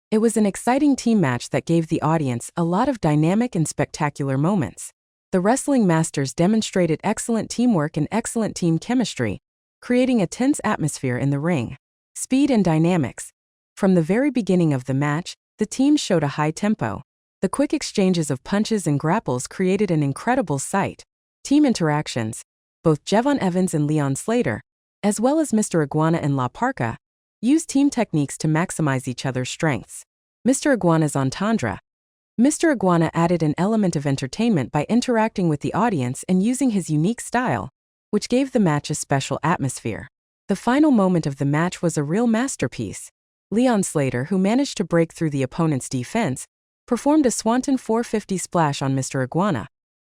It was an exciting team match that gave the audience a lot of dynamic and spectacular moments. The wrestling masters demonstrated excellent teamwork and excellent team chemistry, creating a tense atmosphere in the ring. Speed and dynamics. From the very beginning of the match, the teams showed a high tempo. The quick exchanges of punches and grapples created an incredible sight. Team interactions. Both Javon Evans and Leon Slater, as well as Mr. Iguana and La Parka, used team techniques to maximize each other's strengths. Mr. Iguana's entendre. Mr. Iguana added an element of entertainment by interacting with the audience and using his unique style, which gave the match a special atmosphere. The final moment of the match was a real masterpiece. Leon Slater, who managed to break through the opponent's defense, performed a Swanton 450 splash on Mr. Iguana,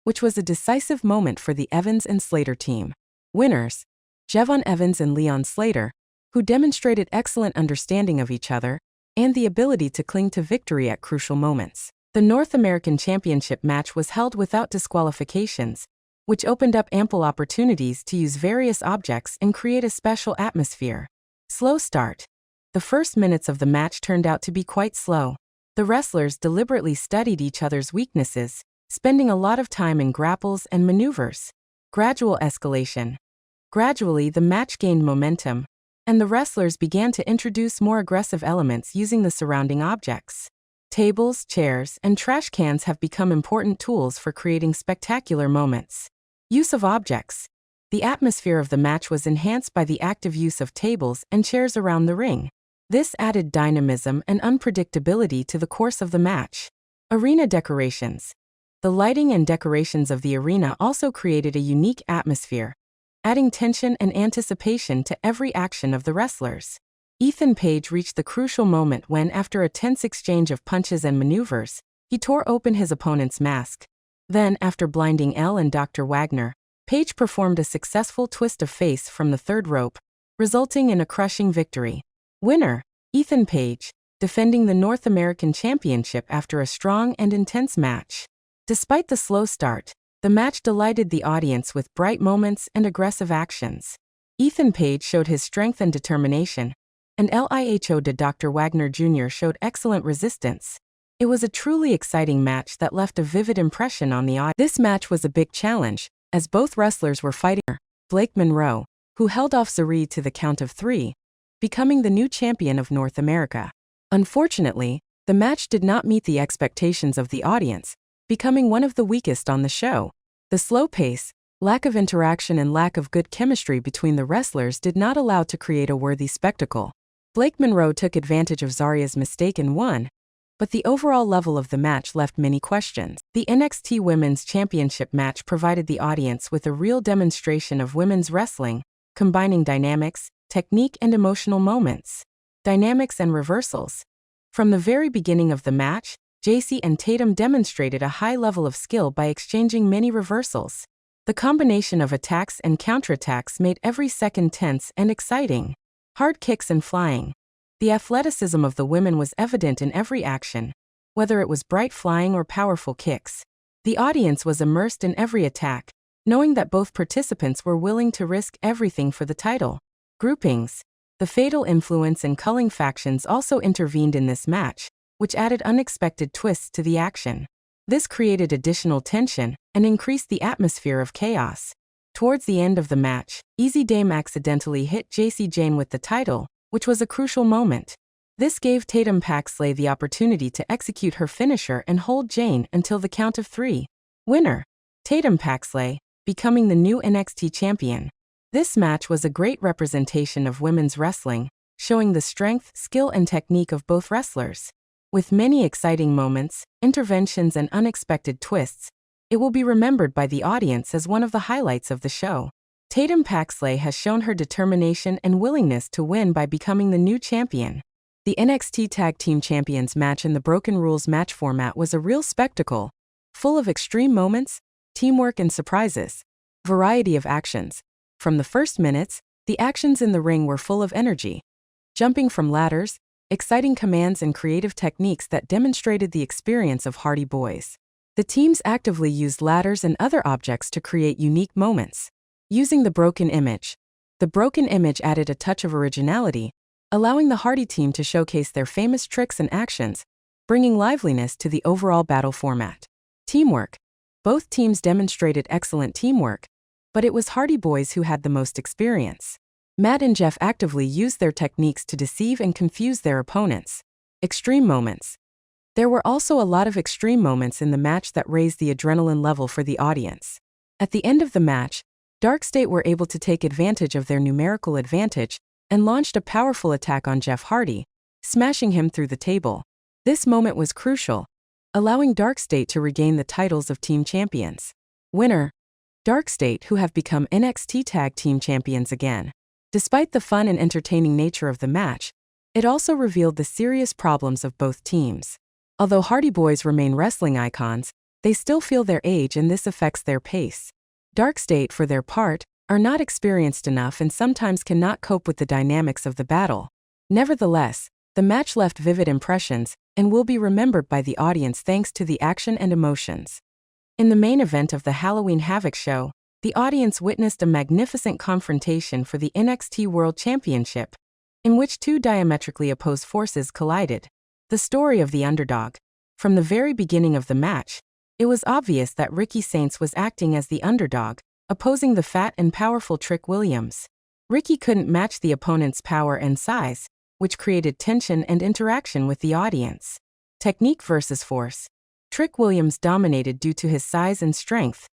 which was a decisive moment for the Evans and Slater team. Winners: Javon Evans and Leon Slater, who demonstrated excellent understanding of each other and the ability to cling to victory at crucial moments. The North American Championship match was held without disqualifications, which opened up ample opportunities to use various objects and create a special atmosphere. Slow start. The first minutes of the match turned out to be quite slow. The wrestlers deliberately studied each other's weaknesses, spending a lot of time in grapples and maneuvers. Gradual escalation. Gradually, the match gained momentum, and the wrestlers began to introduce more aggressive elements using the surrounding objects. Tables, chairs, and trash cans have become important tools for creating spectacular moments. Use of objects. The atmosphere of the match was enhanced by the active use of tables and chairs around the ring. This added dynamism and unpredictability to the course of the match. Arena decorations. The lighting and decorations of the arena also created a unique atmosphere, adding tension and anticipation to every action of the wrestlers. Ethan Page reached the crucial moment when, after a tense exchange of punches and maneuvers, he tore open his opponent's mask. Then, after blinding Elle and Dr. Wagner, Page performed a successful twist of face from the third rope, resulting in a crushing victory. Winner: Ethan Page, defending the North American Championship after a strong and intense match. Despite the slow start, the match delighted the audience with bright moments and aggressive actions. Ethan Page showed his strength and determination, and Liho Dr. Wagner Jr. showed excellent resistance. It was a truly exciting match that left a vivid impression on the audience. This match was a big challenge, as both wrestlers were fighting Blake Monroe, who held off Zaria to the count of 3, becoming the new champion of North America. Unfortunately, the match did not meet the expectations of the audience, becoming one of the weakest on the show. The slow pace, lack of interaction and lack of good chemistry between the wrestlers did not allow to create a worthy spectacle. Blake Monroe took advantage of Zaria's mistake and won, but the overall level of the match left many questions. The NXT Women's Championship match provided the audience with a real demonstration of women's wrestling, combining dynamics, technique and emotional moments. Dynamics and reversals. From the very beginning of the match, Jacy and Tatum demonstrated a high level of skill by exchanging many reversals. The combination of attacks and counterattacks made every second tense and exciting. Hard kicks and flying. The athleticism of the women was evident in every action, whether it was bright flying or powerful kicks. The audience was immersed in every attack, knowing that both participants were willing to risk everything for the title. Groupings. The Fatal Influence and Culling factions also intervened in this match, which added unexpected twists to the action. This created additional tension and increased the atmosphere of chaos. Towards the end of the match, Easy Dame accidentally hit Jayne with the title, which was a crucial moment. This gave Tatum Paxley the opportunity to execute her finisher and hold Jayne until the count of 3. Winner: Tatum Paxley, becoming the new NXT champion. This match was a great representation of women's wrestling, showing the strength, skill and technique of both wrestlers. With many exciting moments, interventions and unexpected twists, it will be remembered by the audience as one of the highlights of the show. Tatum Paxley has shown her determination and willingness to win by becoming the new champion. The NXT Tag Team Champions match in the Broken Rules match format was a real spectacle, full of extreme moments, teamwork and surprises. Variety of actions. From the first minutes, the actions in the ring were full of energy. Jumping from ladders, exciting commands and creative techniques that demonstrated the experience of hardy boys. The teams actively used ladders and other objects to create unique moments. Using the broken image. The broken image added a touch of originality, allowing the Hardy team to showcase their famous tricks and actions, bringing liveliness to the overall battle format. Teamwork. Both teams demonstrated excellent teamwork, but it was Hardy Boyz who had the most experience. Matt and Jeff actively used their techniques to deceive and confuse their opponents. Extreme moments. There were also a lot of extreme moments in the match that raised the adrenaline level for the audience. At the end of the match, DarkState were able to take advantage of their numerical advantage and launched a powerful attack on Jeff Hardy, smashing him through the table. This moment was crucial, allowing DarkState to regain the titles of team champions. Winner: DarkState, who have become NXT Tag Team Champions again. Despite the fun and entertaining nature of the match, it also revealed the serious problems of both teams. Although Hardy Boyz remain wrestling icons, they still feel their age and this affects their pace. DarkState, for their part, are not experienced enough and sometimes cannot cope with the dynamics of the battle. Nevertheless, the match left vivid impressions and will be remembered by the audience thanks to the action and emotions. In the main event of the Halloween Havoc show, the audience witnessed a magnificent confrontation for the NXT World Championship, in which two diametrically opposed forces collided. The story of the underdog. From the very beginning of the match, it was obvious that Ricky Saints was acting as the underdog, opposing the fat and powerful Trick Williams. Ricky couldn't match the opponent's power and size, which created tension and interaction with the audience. Technique versus force. Trick Williams dominated due to his size and strength.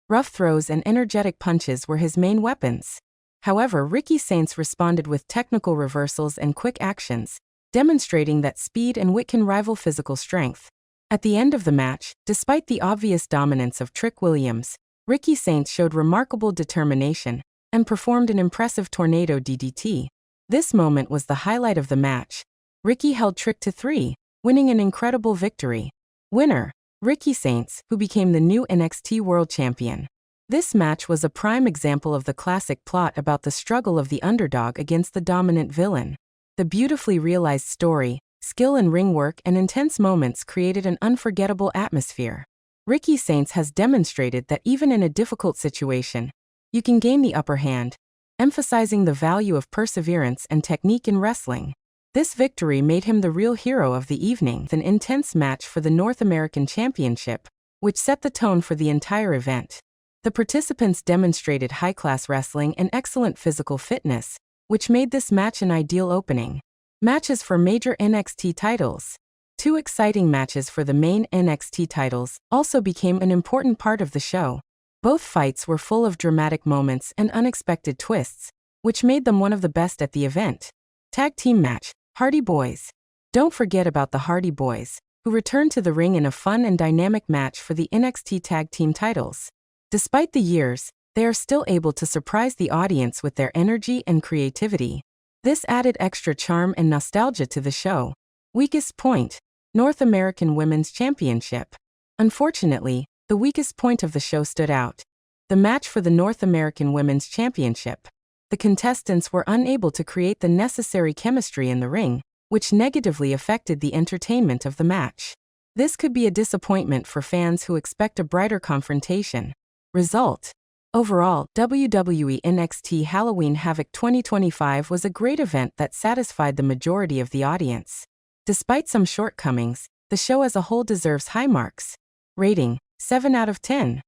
Rough throws and energetic punches were his main weapons. However, Ricky Saints responded with technical reversals and quick actions, demonstrating that speed and wit can rival physical strength. At the end of the match, despite the obvious dominance of Trick Williams, Ricky Saints showed remarkable determination and performed an impressive tornado DDT. This moment was the highlight of the match. Ricky held Trick to 3, winning an incredible victory. Winner: Ricky Saints, who became the new NXT World Champion. This match was a prime example of the classic plot about the struggle of the underdog against the dominant villain. The beautifully realized story, skill in ring work and intense moments created an unforgettable atmosphere. Ricky Saints has demonstrated that even in a difficult situation, you can gain the upper hand, emphasizing the value of perseverance and technique in wrestling. This victory made him the real hero of the evening. An intense match for the North American Championship, which set the tone for the entire event. The participants demonstrated high-class wrestling and excellent physical fitness, which made this match an ideal opening. Matches for major NXT titles. Two exciting matches for the main NXT titles also became an important part of the show. Both fights were full of dramatic moments and unexpected twists, which made them one of the best at the event. Tag team match: Hardy Boyz. Don't forget about the Hardy Boyz, who returned to the ring in a fun and dynamic match for the NXT Tag Team titles. Despite the years, they are still able to surprise the audience with their energy and creativity. This added extra charm and nostalgia to the show. Weakest point: North American Women's Championship. Unfortunately, the weakest point of the show stood out. The match for the North American Women's Championship. The contestants were unable to create the necessary chemistry in the ring, which negatively affected the entertainment of the match. This could be a disappointment for fans who expect a brighter confrontation. Result: overall, WWE NXT Halloween Havoc 2025 was a great event that satisfied the majority of the audience. Despite some shortcomings, the show as a whole deserves high marks. Rating: 7 out of 10.